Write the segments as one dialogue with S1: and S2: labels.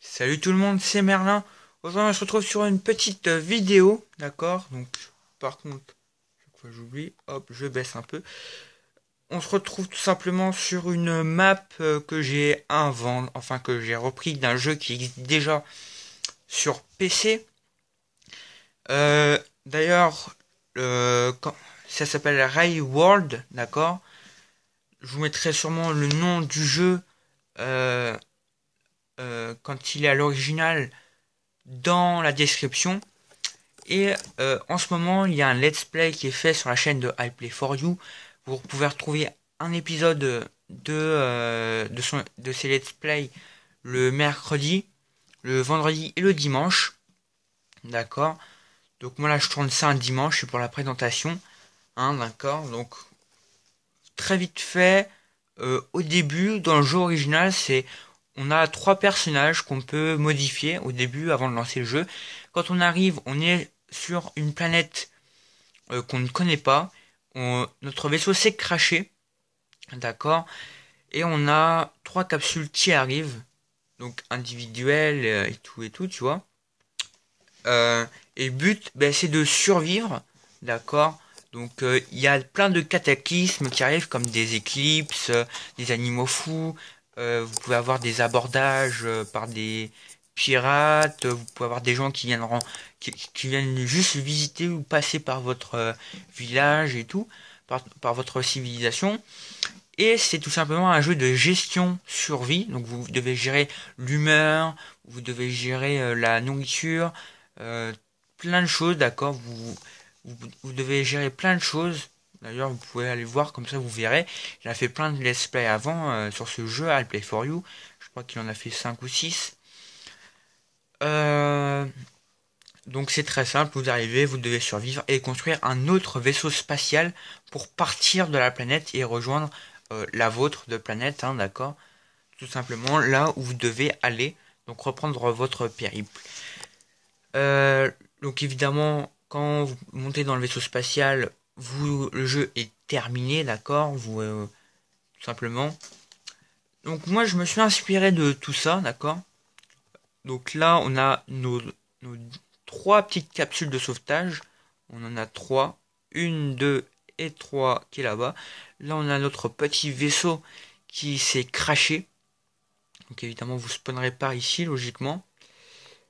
S1: Salut tout le monde, c'est Merlin. Aujourd'hui, on se retrouve sur une petite vidéo, d'accord? Donc, par contre, chaque fois j'oublie, hop, je baisse un peu. On se retrouve tout simplement sur une map que j'ai inventé, enfin que j'ai repris d'un jeu qui existe déjà sur PC. D'ailleurs, ça s'appelle Ray World, d'accord? Je vous mettrai sûrement le nom du jeu euh, quand il est à l'original dans la description. Et en ce moment, il y a un let's play qui est fait sur la chaîne de iPlay4You. Vous pouvez retrouver un épisode de ces let's play le mercredi, le vendredi et le dimanche. D'accord. Donc moi là, je tourne ça un dimanche, c'est pour la présentation. Hein, d'accord. Donc très vite fait, au début, dans le jeu original, on a trois personnages qu'on peut modifier au début avant de lancer le jeu. Quand on arrive, on est sur une planète qu'on ne connaît pas. Notre vaisseau s'est crashé, d'accord. Et on a trois capsules qui arrivent, donc individuelles et tout, tu vois. Et le but, ben, c'est de survivre, d'accord. Donc il y a plein de cataclysmes qui arrivent comme des éclipses, des animaux fous. Vous pouvez avoir des abordages par des pirates. Vous pouvez avoir des gens qui viennent juste visiter ou passer par votre village et tout, par votre civilisation. Et c'est tout simplement un jeu de gestion survie. Donc vous devez gérer l'humeur, vous devez gérer la nourriture, euh, plein de choses, d'accord. Vous devez gérer plein de choses. D'ailleurs, vous pouvez aller voir, comme ça vous verrez. Il a fait plein de let's play avant sur ce jeu, I'll Play For You. Je crois qu'il en a fait 5 ou 6. Euh, donc c'est très simple, vous arrivez, vous devez survivre et construire un autre vaisseau spatial pour partir de la planète et rejoindre la vôtre de planète, hein, d'accord? Tout simplement là où vous devez aller, donc reprendre votre périple. Euh, donc évidemment, quand vous montez dans le vaisseau spatial, le jeu est terminé, d'accord? Tout simplement. Donc moi je me suis inspiré de tout ça, d'accord? Donc là on a nos trois petites capsules de sauvetage. On en a trois. Une, deux et trois qui est là-bas. Là on a notre petit vaisseau qui s'est craché. Donc évidemment vous spawnerez par ici logiquement.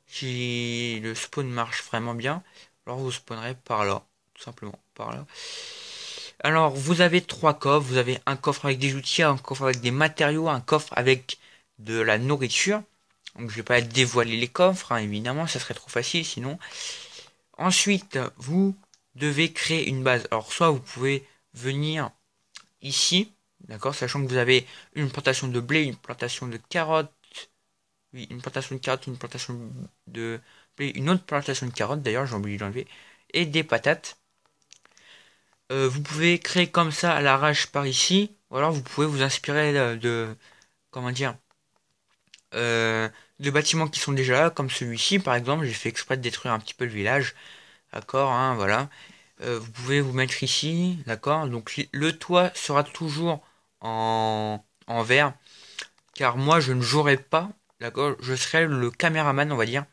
S1: Si le spawn marche vraiment bien, alors vous spawnerez par là. Tout simplement par là. Alors vous avez trois coffres. Vous avez un coffre avec des outils, un coffre avec des matériaux, un coffre avec de la nourriture. Donc je vais pas dévoiler les coffres, hein, évidemment, ça serait trop facile sinon. Ensuite, vous devez créer une base. Alors soit vous pouvez venir ici, d'accord, sachant que vous avez une plantation de blé, une plantation de carottes, oui, une plantation de carottes, une plantation de blé, une autre plantation de carottes, d'ailleurs, j'ai oublié d'enlever, et des patates. Vous pouvez créer comme ça à l'arrache par ici, ou alors vous pouvez vous inspirer comment dire, de bâtiments qui sont déjà là, comme celui-ci par exemple. J'ai fait exprès de détruire un petit peu le village, d'accord, hein, voilà. Vous pouvez vous mettre ici, d'accord. Donc le toit sera toujours en verre, car moi je ne jouerai pas, d'accord. Je serai le caméraman, on va dire.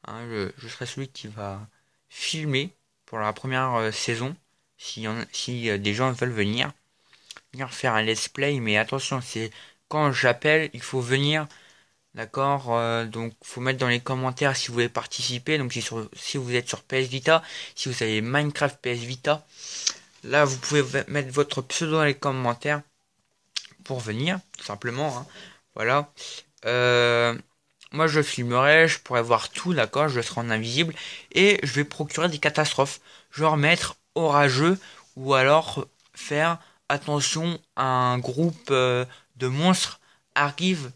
S1: Hein, je serai celui qui va filmer pour la première saison, si des gens veulent venir faire un let's play. Mais attention, c'est quand j'appelle, il faut venir. D'accord, donc faut mettre dans les commentaires si vous voulez participer. Donc si vous êtes sur PS Vita, si vous avez Minecraft PS Vita, là vous pouvez mettre votre pseudo dans les commentaires pour venir, tout simplement, hein. Voilà. Euh, Moi je filmerai, je pourrai voir tout, d'accord, je serai en invisible et je vais procurer des catastrophes. Genre mettre orageux ou alors faire attention à un groupe de monstres arrive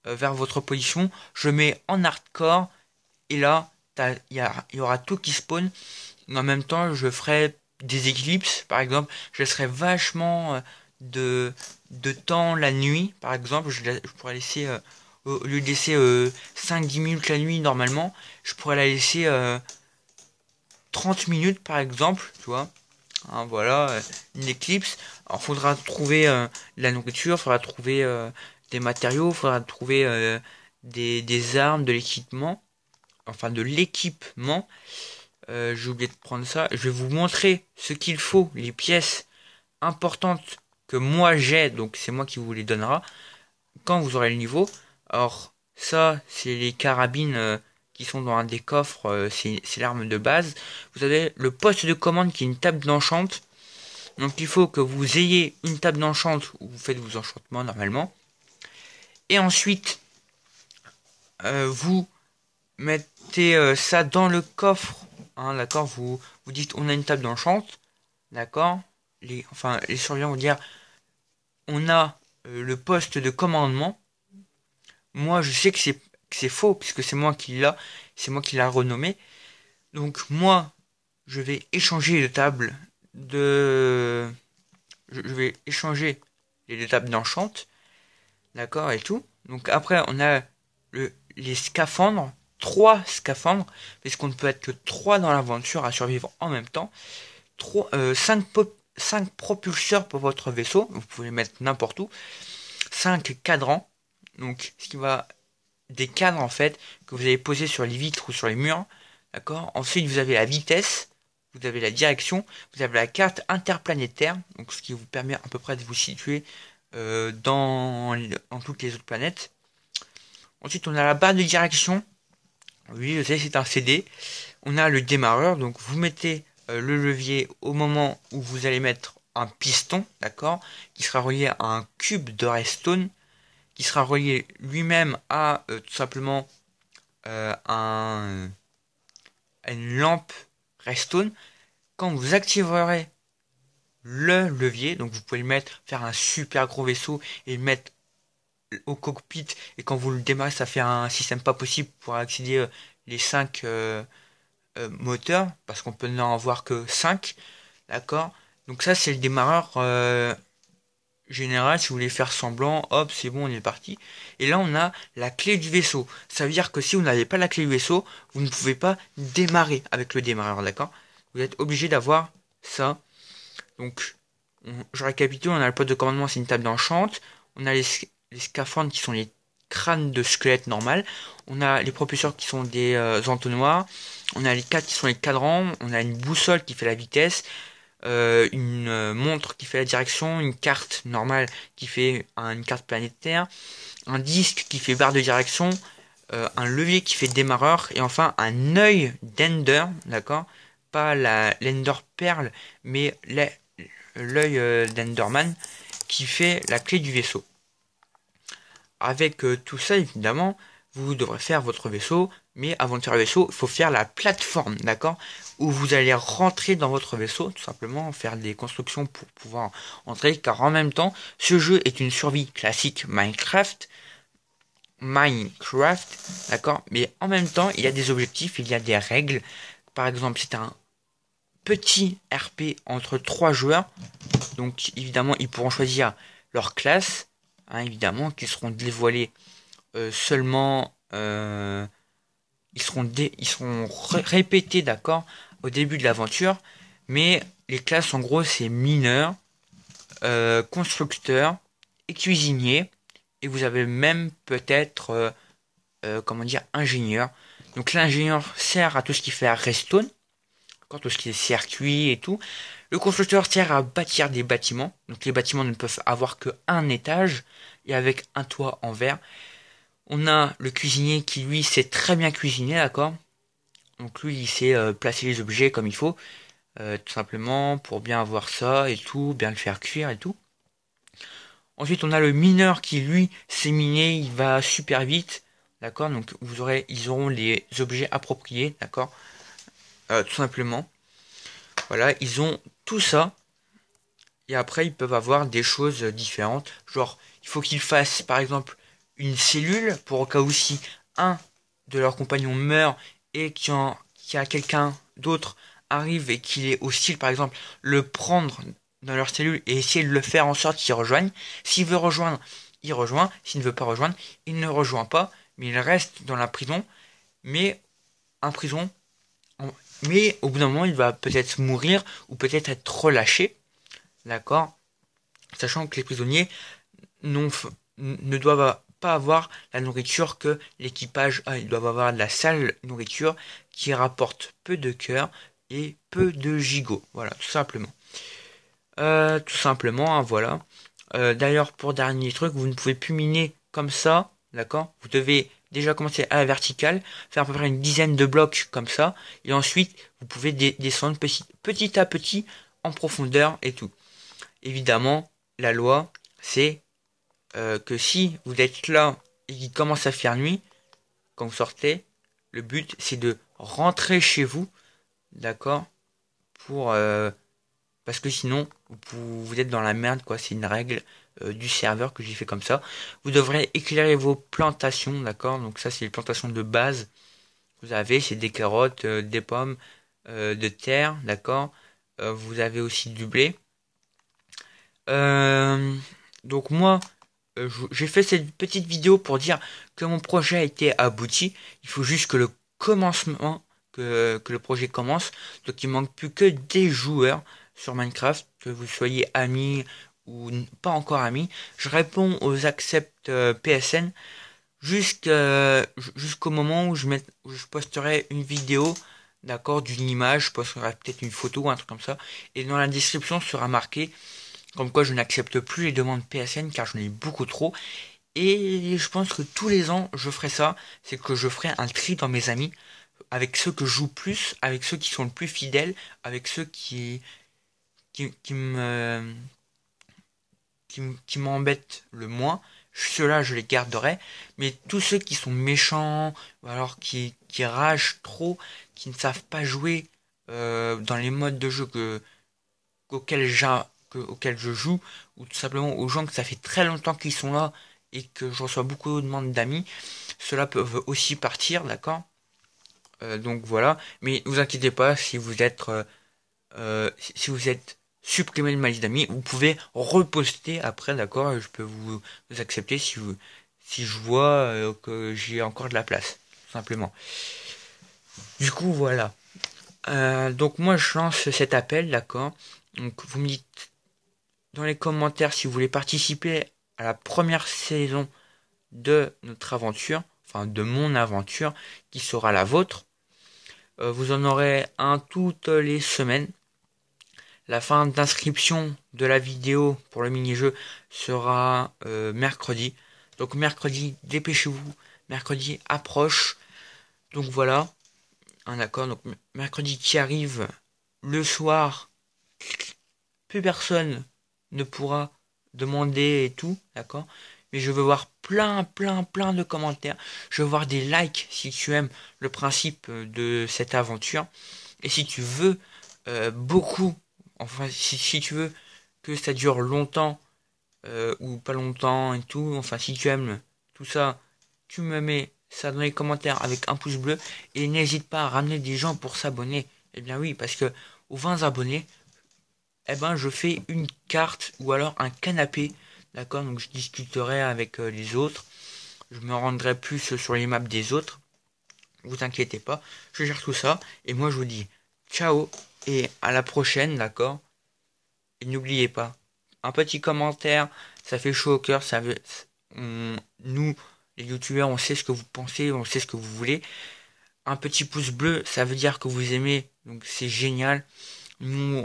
S1: vers votre position. Je mets en hardcore et là il y aura tout qui spawn. En même temps, je ferai des éclipses, par exemple. Je laisserai vachement de, de temps la nuit, par exemple. Je pourrais laisser, au lieu de laisser 5-10 minutes la nuit normalement, je pourrais la laisser 30 minutes, par exemple, tu vois. Hein, voilà, une éclipse. Alors, faudra trouver de la nourriture, faudra trouver des matériaux, faudra trouver des armes, de l'équipement, enfin de l'équipement. J'ai oublié de prendre ça. Je vais vous montrer ce qu'il faut, les pièces importantes que moi j'ai, donc c'est moi qui vous les donnera quand vous aurez le niveau. Alors ça, c'est les carabines qui sont dans un des coffres, c'est l'arme de base. Vous avez le poste de commande qui est une table d'enchante. Donc il faut que vous ayez une table d'enchante où vous faites vos enchantements normalement. Et ensuite, vous mettez ça dans le coffre. Hein, d'accord, vous dites on a une table d'enchante. D'accord. Les surveillants vont dire on a le poste de commandement. Moi je sais que c'est faux puisque c'est moi qui l'a renommé. Donc moi je vais échanger de table de je vais échanger les deux tables d'enchante, d'accord, et tout. Donc après, on a les scaphandres, 3 scaphandres, puisqu'on ne peut être que 3 dans l'aventure à survivre en même temps. 5 propulseurs pour votre vaisseau, vous pouvez les mettre n'importe où. 5 cadrans, donc ce qui va des cadres en fait que vous allez poser sur les vitres ou sur les murs, d'accord. Ensuite, vous avez la vitesse, vous avez la direction, vous avez la carte interplanétaire, donc ce qui vous permet à peu près de vous situer dans toutes les autres planètes. Ensuite, on a la barre de direction. Oui, je sais, c'est un CD. On a le démarreur, donc vous mettez le levier au moment où vous allez mettre un piston, d'accord, qui sera relié à un cube de redstone, qui sera relié lui-même à tout simplement une lampe redstone. Quand vous activerez le levier, donc vous pouvez le mettre, faire un super gros vaisseau et le mettre au cockpit, et quand vous le démarrez, ça fait un système pas possible pour accéder les 5 moteurs, parce qu'on peut n'en avoir que 5, d'accord. Donc ça c'est le démarreur général. Si vous voulez faire semblant, hop, c'est bon, on est parti. Et là on a la clé du vaisseau. Ça veut dire que si vous n'avez pas la clé du vaisseau, vous ne pouvez pas démarrer avec le démarreur, d'accord. Vous êtes obligé d'avoir ça. Donc je récapitule, on a le poste de commandement, c'est une table d'enchante. On a les scaphandres qui sont les crânes de squelette normal. On a les propulseurs qui sont des entonnoirs. On a les 4 qui sont les cadrans. On a une boussole qui fait la vitesse. Une montre qui fait la direction. Une carte normale qui fait une carte planétaire. Un disque qui fait barre de direction. Un levier qui fait démarreur. Et enfin un œil d'Ender. D'accord. Pas l'Ender Pearl, mais l'œil d'Enderman qui fait la clé du vaisseau. Avec tout ça, évidemment, vous devrez faire votre vaisseau, mais avant de faire le vaisseau, il faut faire la plateforme, d'accord, où vous allez rentrer dans votre vaisseau, tout simplement, faire des constructions pour pouvoir entrer, car en même temps, ce jeu est une survie classique Minecraft, d'accord, mais en même temps, il y a des objectifs, il y a des règles. Par exemple, c'est un petit RP entre 3 joueurs, donc évidemment, ils pourront choisir leur classe, hein, évidemment, qui seront dévoilés seulement ils seront répétés, d'accord, au début de l'aventure, mais les classes en gros c'est mineur, constructeur et cuisinier, et vous avez même peut-être comment dire, ingénieur. Donc l'ingénieur sert à tout ce qui fait à redstone, tout ce qui est circuit et tout. Le constructeur sert à bâtir des bâtiments, donc les bâtiments ne peuvent avoir que un étage et avec un toit en verre. On a le cuisinier qui lui sait très bien cuisiner, d'accord. Donc lui il sait placer les objets comme il faut, tout simplement pour bien avoir ça et tout, bien le faire cuire et tout. Ensuite on a le mineur qui lui sait miner, il va super vite, d'accord. Donc ils auront les objets appropriés, d'accord. Tout simplement. Voilà, ils ont tout ça. Et après ils peuvent avoir des choses différentes. Genre il faut qu'ils fassent par exemple une cellule pour au cas où si un de leurs compagnons meurt et qu'il y a quelqu'un d'autre arrive et qu'il est hostile, par exemple, le prendre dans leur cellule et essayer de le faire en sorte qu'il rejoigne. S'il veut rejoindre, il rejoint. S'il ne veut pas rejoindre, il ne rejoint pas, mais il reste dans la prison. Mais en prison, mais au bout d'un moment, il va peut-être mourir ou peut-être être relâché, d'accord. Sachant que les prisonniers ne doivent pas avoir la nourriture que l'équipage a. Ils doivent avoir de la sale nourriture qui rapporte peu de cœur et peu de gigots. Voilà, tout simplement. Tout simplement, hein, voilà. D'ailleurs, pour dernier truc, vous ne pouvez plus miner comme ça, d'accord? Vous devez déjà commencer à la verticale, faire à peu près une dizaine de blocs comme ça, et ensuite, vous pouvez descendre petit à petit en profondeur et tout. Évidemment, la loi, c'est que si vous êtes là et qu'il commence à faire nuit, quand vous sortez, le but, c'est de rentrer chez vous, d'accord? Pour parce que sinon, vous êtes dans la merde, quoi. C'est une règle du serveur que j'ai fait comme ça. Vous devrez éclairer vos plantations, d'accord? Donc ça, c'est les plantations de base. Vous avez, c'est des carottes, des pommes, de terre, d'accord? Vous avez aussi du blé. Euh, donc moi, j'ai fait cette petite vidéo pour dire que mon projet a été abouti. Il faut juste que le commencement, que le projet commence. Donc il manque plus que des joueurs sur Minecraft, que vous soyez amis ou pas encore amis. Je réponds aux accepts PSN jusqu'au moment où je posterai une vidéo, d'accord, d'une image. Je posterai peut-être une photo ou un truc comme ça. Et dans la description sera marqué comme quoi je n'accepte plus les demandes PSN car j'en ai beaucoup trop. Et je pense que tous les ans je ferai ça, c'est que je ferai un tri dans mes amis, avec ceux que je joue plus, avec ceux qui sont le plus fidèles, avec ceux qui me qui m'embêtent le moins. Ceux-là je les garderai, mais tous ceux qui sont méchants, ou alors qui ragent trop, qui ne savent pas jouer dans les modes de jeu auxquels je joue, ou tout simplement aux gens que ça fait très longtemps qu'ils sont là et que je reçois beaucoup de demandes d'amis, ceux-là peuvent aussi partir, d'accord? Donc voilà, mais ne vous inquiétez pas si vous êtes si vous êtes supprimé de ma liste d'amis, vous pouvez reposter après, d'accord? Je peux vous accepter si je vois que j'ai encore de la place, tout simplement. Du coup voilà. Donc moi je lance cet appel, d'accord? Donc vous me dites dans les commentaires si vous voulez participer à la première saison de notre aventure, enfin de mon aventure, qui sera la vôtre. Vous en aurez un toutes les semaines. La fin d'inscription de la vidéo pour le mini-jeu sera mercredi. Donc mercredi, dépêchez-vous. Mercredi approche. Donc voilà. Un accord. Donc mercredi qui arrive le soir, plus personne ne pourra demander et tout, d'accord? Mais je veux voir plein de commentaires. Je veux voir des likes si tu aimes le principe de cette aventure. Et si tu veux beaucoup, enfin si tu veux que ça dure longtemps ou pas longtemps et tout, enfin si tu aimes tout ça, tu me mets ça dans les commentaires avec un pouce bleu et n'hésite pas à ramener des gens pour s'abonner. Eh bien oui, parce que aux 20 abonnés, eh ben je fais une carte ou alors un canapé, d'accord? Donc je discuterai avec les autres, je me rendrai plus sur les maps des autres. Vous inquiétez pas, je gère tout ça et moi je vous dis ciao et à la prochaine, d'accord? Et n'oubliez pas, un petit commentaire, ça fait chaud au cœur, nous les youtubeurs, on sait ce que vous pensez, on sait ce que vous voulez. Un petit pouce bleu, ça veut dire que vous aimez, donc c'est génial. Nous,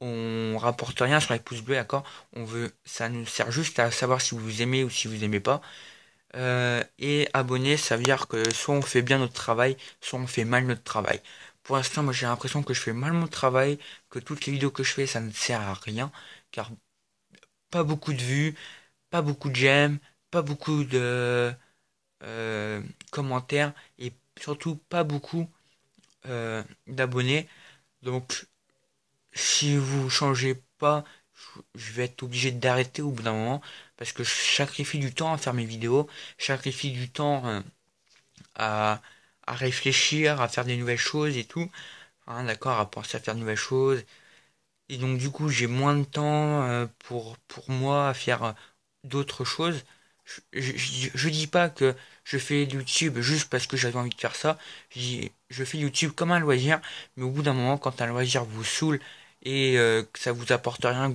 S1: on rapporte rien sur les pouces bleus, d'accord? Ça nous sert juste à savoir si vous aimez ou si vous aimez pas. Et abonner, ça veut dire que soit on fait bien notre travail, soit on fait mal notre travail. Pour l'instant, moi j'ai l'impression que je fais mal mon travail, que toutes les vidéos que je fais, ça ne sert à rien, car pas beaucoup de vues, pas beaucoup de j'aime, pas beaucoup de commentaires, et surtout pas beaucoup d'abonnés. Donc si vous changez pas, je vais être obligé d'arrêter au bout d'un moment parce que je sacrifie du temps à faire mes vidéos, je sacrifie du temps à, à réfléchir, à faire des nouvelles choses et tout, hein, d'accord, à penser à faire de nouvelles choses. Et donc du coup j'ai moins de temps pour moi à faire d'autres choses. Je dis pas que je fais YouTube juste parce que j'avais envie de faire ça. Je fais YouTube comme un loisir, mais au bout d'un moment, quand un loisir vous saoule et que ça vous apporte rien,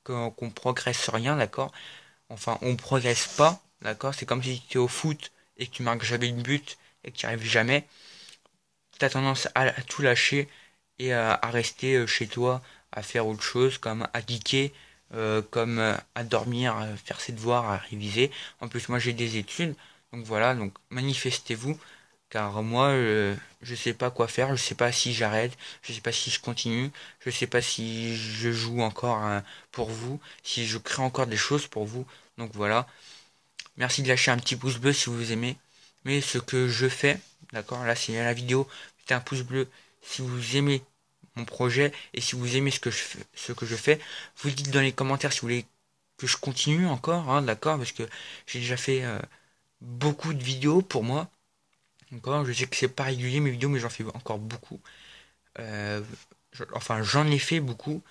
S1: qu'on progresse rien, d'accord? Enfin, on progresse pas, d'accord? C'est comme si tu es au foot et que tu marques jamais une but et que tu n'y arrives jamais. Tu as tendance à tout lâcher et à rester chez toi, à faire autre chose, comme à geeker, comme à dormir, à faire ses devoirs, à réviser. En plus, moi j'ai des études, donc voilà, donc manifestez-vous, car moi je sais pas quoi faire, je sais pas si j'arrête, je sais pas si je continue, je sais pas si je joue encore pour vous, si je crée encore des choses pour vous. Donc voilà, merci de lâcher un petit pouce bleu si vous aimez. Mais ce que je fais, d'accord, là c'est la vidéo, mettez un pouce bleu si vous aimez mon projet et si vous aimez ce que je fais, vous dites dans les commentaires si vous voulez que je continue encore, hein, d'accord, parce que j'ai déjà fait beaucoup de vidéos pour moi, d'accord, je sais que c'est pas régulier mes vidéos, mais j'en fais encore beaucoup. Euh, enfin, j'en ai fait beaucoup.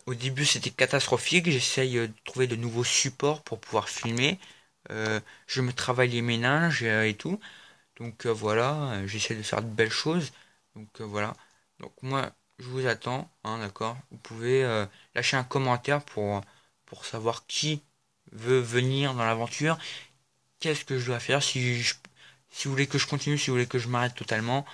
S1: Au début, c'était catastrophique. J'essaye de trouver de nouveaux supports pour pouvoir filmer. Je me travaille les méninges et tout. Donc voilà, j'essaie de faire de belles choses. Donc voilà. Donc moi, je vous attends, hein, d'accord. Vous pouvez lâcher un commentaire pour savoir qui veut venir dans l'aventure. Qu'est-ce que je dois faire si vous voulez que je continue, si vous voulez que je m'arrête totalement,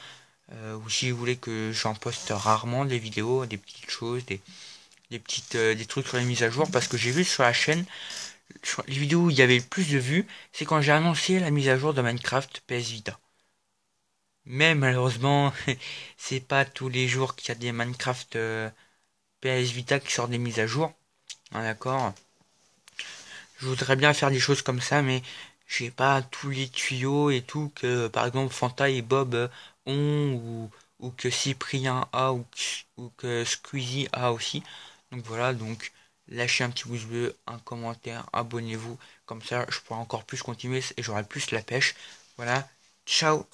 S1: ou si vous voulez que j'en poste rarement des vidéos, des petites choses, des trucs sur les mises à jour, parce que j'ai vu sur la chaîne, sur les vidéos où il y avait le plus de vues, c'est quand j'ai annoncé la mise à jour de Minecraft PS Vita. Mais malheureusement, c'est pas tous les jours qu'il y a des Minecraft PS Vita qui sortent des mises à jour. Ah, d'accord. Je voudrais bien faire des choses comme ça, mais j'ai pas tous les tuyaux et tout que par exemple Fanta et Bob ont ou que Cyprien a ou que Squeezie a aussi. Donc voilà, donc lâchez un petit pouce bleu, un commentaire, abonnez-vous, comme ça je pourrai encore plus continuer et j'aurai plus la pêche. Voilà, ciao.